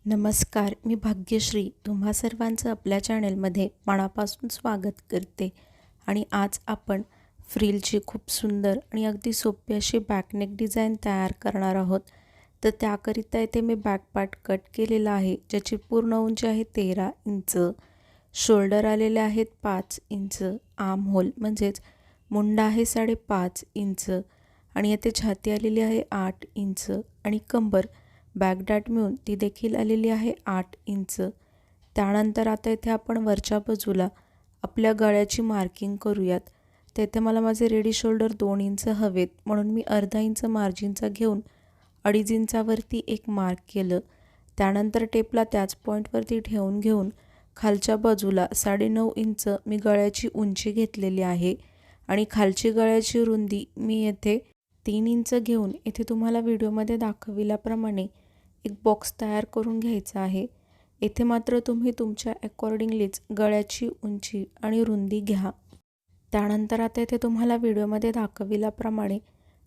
नमस्कार, मी भाग्यश्री तुम्हा सर्वांचं आपल्या चॅनलमध्ये मनापासून स्वागत करते. आणि आज आपण फ्रिलची खूप सुंदर आणि अगदी सोपी अशी बॅकनेक डिझाईन तयार करणार आहोत. तर त्याकरिता इथे मी बॅक पार्ट कट केलेला आहे, ज्याची पूर्ण उंची आहे 13 इंच. शोल्डर आलेले आहेत 5 इंच. आर्म होल म्हणजेच मुंडा आहे 5.5 इंच आणि येथे छाती आलेली आहे 8 इंच आणि कंबर बॅकडाट मिळून ती देखील आलेली आहे 8 इंच. त्यानंतर आता इथे आपण वरच्या बाजूला आपल्या गळ्याची मार्किंग करूयात. तर इथे मला माझे रेडी शोल्डर 2 इंच हवेत, म्हणून मी अर्धा इंच मार्जिनचा घेऊन 2.5 इंचावरती एक मार्क केलं. त्यानंतर टेपला त्याच पॉईंटवरती ठेवून घेऊन खालच्या बाजूला 9.5 इंच मी गळ्याची उंची घेतलेली आहे आणि खालची गळ्याची रुंदी मी येथे 3 इंच घेऊन इथे तुम्हाला व्हिडिओमध्ये दाखविल्याप्रमाणे एक बॉक्स तयार करून घ्यायचा आहे. येथे मात्र तुम्ही तुमच्या अकॉर्डिंगलीच गळ्याची उंची आणि रुंदी घ्या. त्यानंतर आता इथे तुम्हाला व्हिडिओमध्ये दाखविल्याप्रमाणे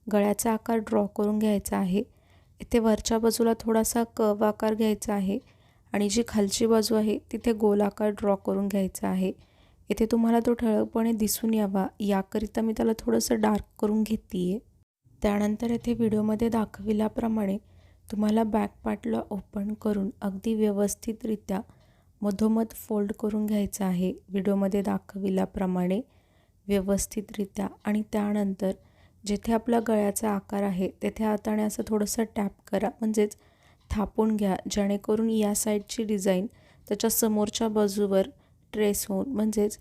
गळ्याचा आकार ड्रॉ करून घ्यायचा आहे. इथे वरच्या बाजूला थोडासा कर्व आकार घ्यायचा आहे आणि जी खालची बाजू आहे तिथे गोल आकार ड्रॉ करून घ्यायचा आहे. इथे तुम्हाला तो ठळकपणे दिसून यावा याकरिता मी त्याला थोडंसं डार्क करून घेते आहे. त्यानंतर इथे व्हिडिओमध्ये दाखविल्याप्रमाणे तुम्हाला बॅक पार्टला ओपन करून अगदी व्यवस्थितरित्या मधोमध फोल्ड करून घ्यायचं आहे, व्हिडिओमध्ये दाखविल्याप्रमाणे व्यवस्थितरित्या. आणि त्यानंतर जिथे आपला गळ्याचा आकार आहे तेथे हाताने असं थोडंसं टॅप करा, म्हणजेच थापून घ्या, जेणेकरून या साईडची डिझाईन त्याच्या समोरच्या बाजूवर ट्रेस होऊन म्हणजेच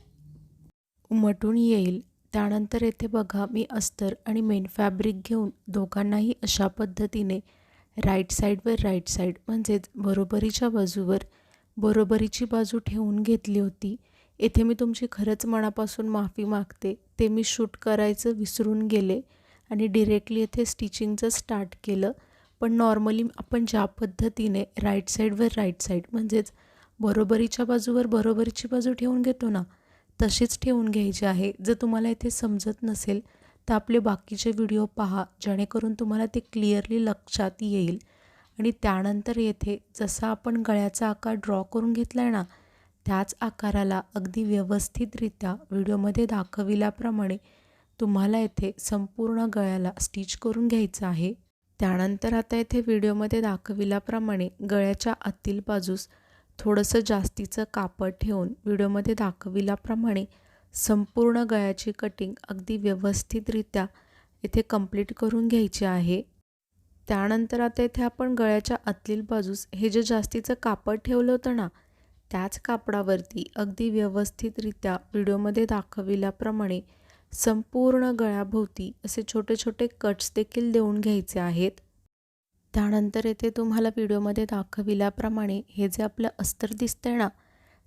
उमटून येईल. त्यानंतर येथे बघा, मी अस्तर आणि मेन फॅब्रिक घेऊन दोघांनाही अशा पद्धतीने राईट साईड म्हणजेच बरोबरीच्या बाजूवर बरोबरीची बाजू ठेवून घेतली होती. येथे मी तुमची खरंच मनापासून माफी मागते. ते मी शूट करायचं विसरून गेले आणि डिरेक्टली येथे स्टिचिंगचं स्टार्ट केलं. पण नॉर्मली आपण ज्या पद्धतीने राईट साईड म्हणजेच बरोबरीच्या बाजूवर बरोबरीची बाजू ठेवून घेतो ना, तशीच ठेवून घ्यायची आहे. जर तुम्हाला इथे समजत नसेल तर आपले बाकीचे व्हिडिओ पहा, जेणेकरून तुम्हाला ते क्लिअरली लक्षात येईल. आणि त्यानंतर येथे जसा आपण गळ्याचा आकार ड्रॉ करून घेतला आहे ना, त्याच आकाराला अगदी व्यवस्थितरित्या व्हिडिओमध्ये दाखविल्याप्रमाणे तुम्हाला येथे संपूर्ण गळ्याला स्टिच करून घ्यायचं आहे. त्यानंतर आता येथे व्हिडिओमध्ये दाखविल्याप्रमाणे गळ्याच्या आतील बाजूस थोडंसं जास्तीचं कापड ठेवून व्हिडिओमध्ये दाखविल्याप्रमाणे संपूर्ण गळ्याची कटिंग अगदी व्यवस्थितरित्या इथे कंप्लीट करून घ्यायची आहे. त्यानंतर आता इथे आपण गळ्याच्या आतील बाजूस हे जे जास्तीचं कापड ठेवलं होतं ना, त्याच कापडावरती अगदी व्यवस्थितरित्या व्हिडिओमध्ये दाखविल्याप्रमाणे संपूर्ण गळ्याभोवती असे छोटे छोटे कट्स देखील देऊन घ्यायचे आहेत. त्यानंतर येथे तुम्हाला व्हिडिओमध्ये दाखविल्याप्रमाणे हे जे आपलं अस्तर दिसतंय ना,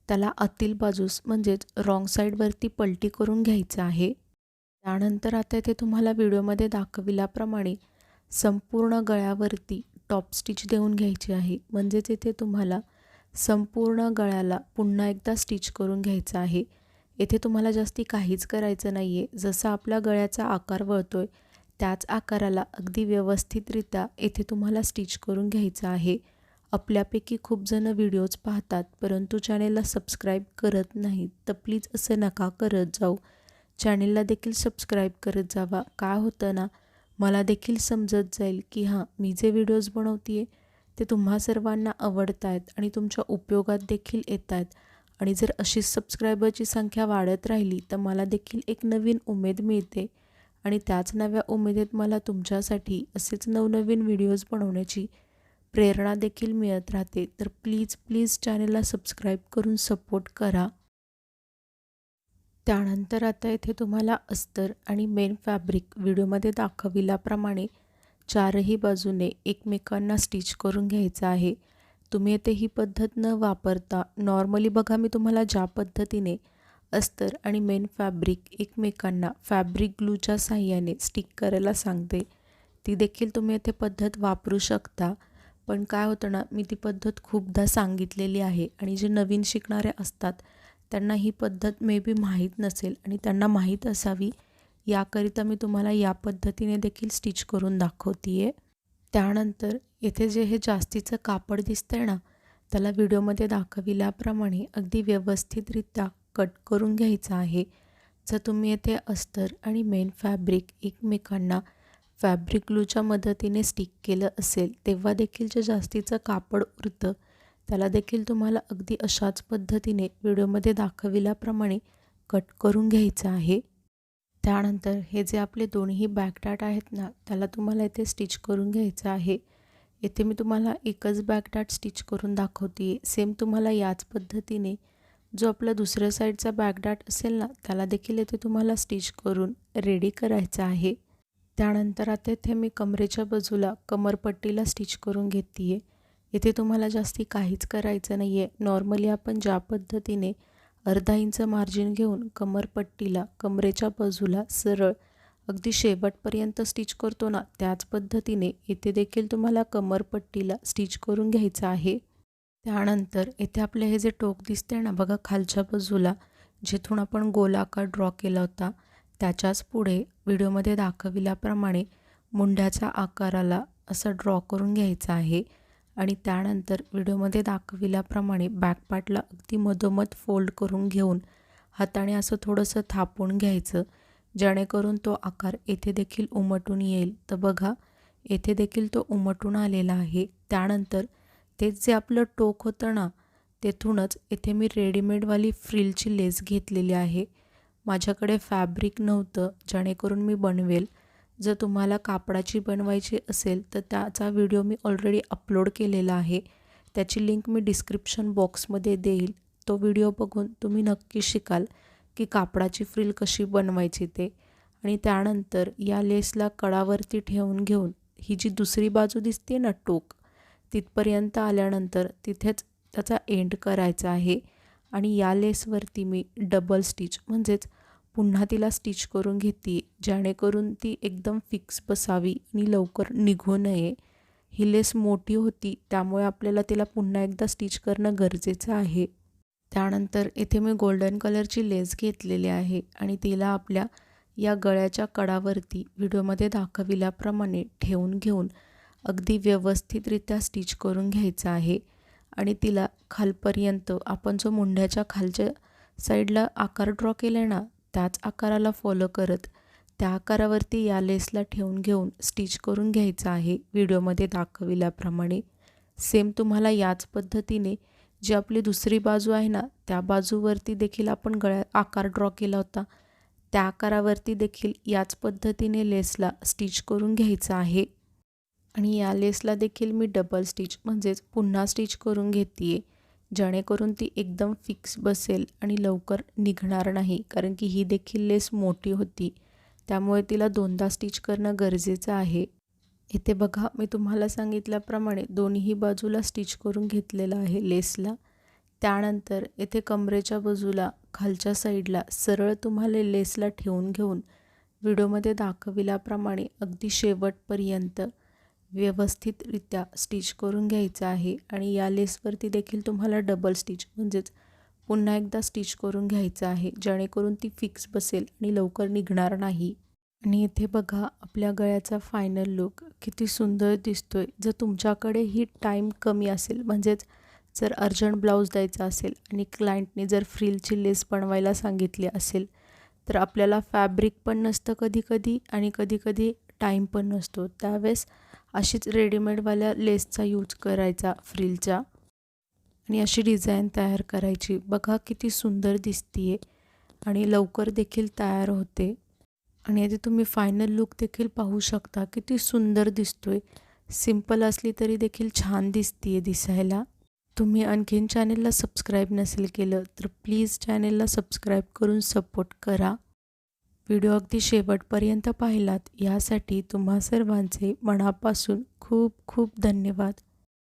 त्याला आतील बाजूस म्हणजेच रॉंग साईडवरती पलटी करून घ्यायचं आहे. त्यानंतर आता इथे तुम्हाला व्हिडिओमध्ये दाखविल्याप्रमाणे संपूर्ण गळ्यावरती टॉप स्टिच देऊन घ्यायची आहे, म्हणजेच इथे तुम्हाला संपूर्ण गळ्याला पुन्हा एकदा स्टिच करून घ्यायचं आहे. येथे तुम्हाला जास्ती काहीच करायचं नाही आहे. जसा आपला गळ्याचा आकार वळतोय त्याच आकाराला अगदी व्यवस्थितरित्या येथे तुम्हाला स्टिच करून घ्यायचं आहे. आपल्यापैकी खूप जण व्हिडिओज पाहतात परंतु चॅनेलला सबस्क्राईब करत नाहीत, तर प्लीज असं नका करत जाऊ. चॅनेलला देखील सबस्क्राईब करत जावा. काय होतं ना, मला देखील समजत जाईल की हां, मी जे व्हिडिओज बनवते आहे ते तुम्हा सर्वांना आवडत आहेत आणि तुमच्या उपयोगात देखील येत आहेत. आणि जर अशीच सबस्क्रायबरची संख्या वाढत राहिली तर मला देखील एक नवीन उमेद मिळते आणि त्याच नव्या उमेदीत मला तुमच्यासाठी असेच नवनवीन व्हिडिओज बनवण्याची प्रेरणा देखील मिळत राहते. तर प्लीज चॅनेलला सबस्क्राईब करून सपोर्ट करा. त्यानंतर आता इथे तुम्हाला अस्तर आणि मेन फॅब्रिक व्हिडिओमध्ये दाखविल्याप्रमाणे चारही बाजूने एकमेकांना स्टिच करून घ्यायचं आहे. तुम्ही येथे ही पद्धत न वापरता नॉर्मली बघा, मी तुम्हाला ज्या पद्धतीने अस्तर आणि मेन फॅब्रिक एकमेकांना फॅब्रिक ग्लूच्या साहाय्याने स्टिक करायला सांगते, ती देखील तुम्ही येथे पद्धत वापरू शकता. पण काय होतं ना, मी ती पद्धत खूपदा सांगितलेली आहे आणि जे नवीन शिकणारे असतात त्यांना ही पद्धत मे बी माहीत नसेल आणि त्यांना माहीत असावी याकरिता मी तुम्हाला या पद्धतीने देखील स्टिच करून दाखवते आहे. त्यानंतर येथे जे हे जास्तीचं कापड दिसतंय ना, त्याला व्हिडिओमध्ये दाखविल्याप्रमाणे अगदी व्यवस्थितरित्या कट करून घ्यायचा आहे. जर तुम्ही येथे अस्तर आणि मेन फॅब्रिक एकमेकांना फॅब्रिक ग्लूच्या मदतीने स्टिक केलं असेल तेव्हा देखील जे जास्तीचं कापड उरतं त्याला देखील तुम्हाला अगदी अशाच पद्धतीने व्हिडिओमध्ये दाखविल्याप्रमाणे कट करून घ्यायचं आहे. त्यानंतर हे जे आपले दोन्ही बॅकडाट आहेत ना त्याला तुम्हाला इथे स्टिच करून घ्यायचं आहे. इथे मी तुम्हाला एकच बॅकडाट स्टिच करून दाखवते. सेम तुम्हाला याच पद्धतीने जो आपला दुसऱ्या साईडचा बॅकडाट असेल ना त्याला देखील इथे तुम्हाला स्टिच करून रेडी करायचा आहे. त्यानंतर आता इथे मी कमरेच्या बाजूला कमरपट्टीला स्टिच करून घेते आहे. इथे तुम्हाला जास्ती काहीच करायचं नाही आहे. नॉर्मली आपण ज्या पद्धतीने अर्धा इंच मार्जिन घेऊन कमरपट्टीला कमरेच्या बाजूला सरळ अगदी शेवटपर्यंत स्टिच करतो ना त्याच पद्धतीने इथे देखील तुम्हाला कमरपट्टीला स्टिच करून घ्यायचं आहे. त्यानंतर इथे आपले हे जे टोक दिसते ना बघा खालच्या बाजूला जिथून आपण गोलाकार ड्रॉ केला होता त्याच्याच पुढे व्हिडिओमध्ये दाखविल्याप्रमाणे मुंड्याच्या आकाराला असं ड्रॉ करून घ्यायचं आहे. आणि त्यानंतर व्हिडिओमध्ये दाखविल्याप्रमाणे बॅकपार्टला अगदी मधोमध फोल्ड करून घेऊन हाताने असं थोडंसं थापून घ्यायचं जेणेकरून तो आकार येथे देखील उमटून येईल. तर बघा येथे देखील तो उमटून आलेला आहे. त्यानंतर तेच जे आपलं टोक होतं ना तेथूनच इथे मी रेडीमेडवाली फ्रिलची लेस घेतलेली आहे. माझ्याकडे फॅब्रिक नव्हतं जेणेकरून मी बनवेल. जर तुम्हाला कापडाची बनवायची असेल तर त्याचा व्हिडिओ मी ऑलरेडी अपलोड केलेला आहे. त्याची लिंक मी डिस्क्रिप्शन बॉक्समध्ये देईल. तो व्हिडिओ बघून तुम्ही नक्की शिकाल की कापडाची फ्रिल कशी बनवायची ते. आणि त्यानंतर या लेसला कडावरती ठेवून घेऊन ही जी दुसरी बाजू दिसते ना टोक तिथपर्यंत आल्यानंतर तिथेच त्याचा एंड करायचा आहे. आणि या लेसवरती मी डबल स्टिच म्हणजेच पुन्हा तिला स्टिच करून घेते जेणेकरून ती एकदम फिक्स बसावी आणि लवकर निघू नये. ही लेस मोठी होती त्यामुळे आपल्याला तिला पुन्हा एकदा स्टिच करणं गरजेचं आहे. त्यानंतर इथे मी गोल्डन कलरची लेस घेतलेली आहे आणि तिला आपल्या या गळ्याच्या कडावरती व्हिडिओमध्ये दाखविल्याप्रमाणे ठेवून घेऊन अगदी व्यवस्थितरित्या स्टिच करून घ्यायचं आहे. आणि तिला खालपर्यंत आपण जो मुंड्याच्या खालच्या साईडला आकार ड्रॉ केला आहे ना त्याच आकाराला फॉलो करत त्या आकारावरती या लेसला ठेवून घेऊन स्टिच करून घ्यायचं आहे व्हिडिओमध्ये दाखविल्याप्रमाणे. सेम तुम्हाला याच पद्धतीने जी आपली दुसरी बाजू आहे ना त्या बाजूवरती देखील आपण आकार ड्रॉ केला होता त्या आकारावरती देखील याच पद्धतीने लेसला स्टिच करून घ्यायचं आहे. आणि या लेसला देखील मी डबल स्टिच म्हणजेच पुन्हा स्टिच करून घेते जेणेकरून ती एकदम फिक्स बसेल आणि लवकर निघणार नाही. कारण की ही देखील लेस मोठी होती त्यामुळे तिला दोनदा स्टिच करणं गरजेचं आहे. इथे बघा मी तुम्हाला सांगितल्याप्रमाणे दोन्ही बाजूला स्टिच करून घेतलेलं आहे लेसला. त्यानंतर इथे कमरेच्या बाजूला खालच्या साईडला सरळ तुम्हाला लेसला ठेवून घेऊन व्हिडिओमध्ये दाखविल्याप्रमाणे अगदी शेवटपर्यंत व्यवस्थितरित्या स्टिच करून घ्यायचं आहे. आणि या लेसवरती देखील तुम्हाला डबल स्टिच म्हणजेच पुन्हा एकदा स्टिच करून घ्यायचं आहे जेणेकरून ती फिक्स बसेल आणि लवकर निघणार नाही. आणि इथे बघा आपल्या गळ्याचा फायनल लुक किती सुंदर दिसतोय. जर तुमच्याकडे ही टाईम कमी असेल म्हणजेच जर अर्जंट ब्लाऊज द्यायचा असेल आणि क्लायंटने जर फ्रिलची लेस बनवायला सांगितली असेल तर आपल्याला फॅब्रिक पण नसतं कधी आणि कधी टाईम पण नसतो त्यावेळेस अशीच रेडीमेडवाल्या लेसचा यूज करायचा फ्रिलचा आणि अशी डिझाईन तयार करायची. बघा किती सुंदर दिसतीये आणि लवकर देखील तयार होते. आणि इथे तुम्ही फायनल लुक देखील पाहू शकता किती सुंदर दिसतोय. सिंपल असली तरी देखील छान दिसतीये दिसायला. तुम्ही आणखीन चॅनेलला सबस्क्राईब नसेल केलं तर प्लीज चॅनेलला सबस्क्राईब करून सपोर्ट करा. व्हिडिओ अगदी शेवटपर्यंत पाहिलात यासाठी तुम्हा सर्वांचे मनापासून खूप खूप धन्यवाद.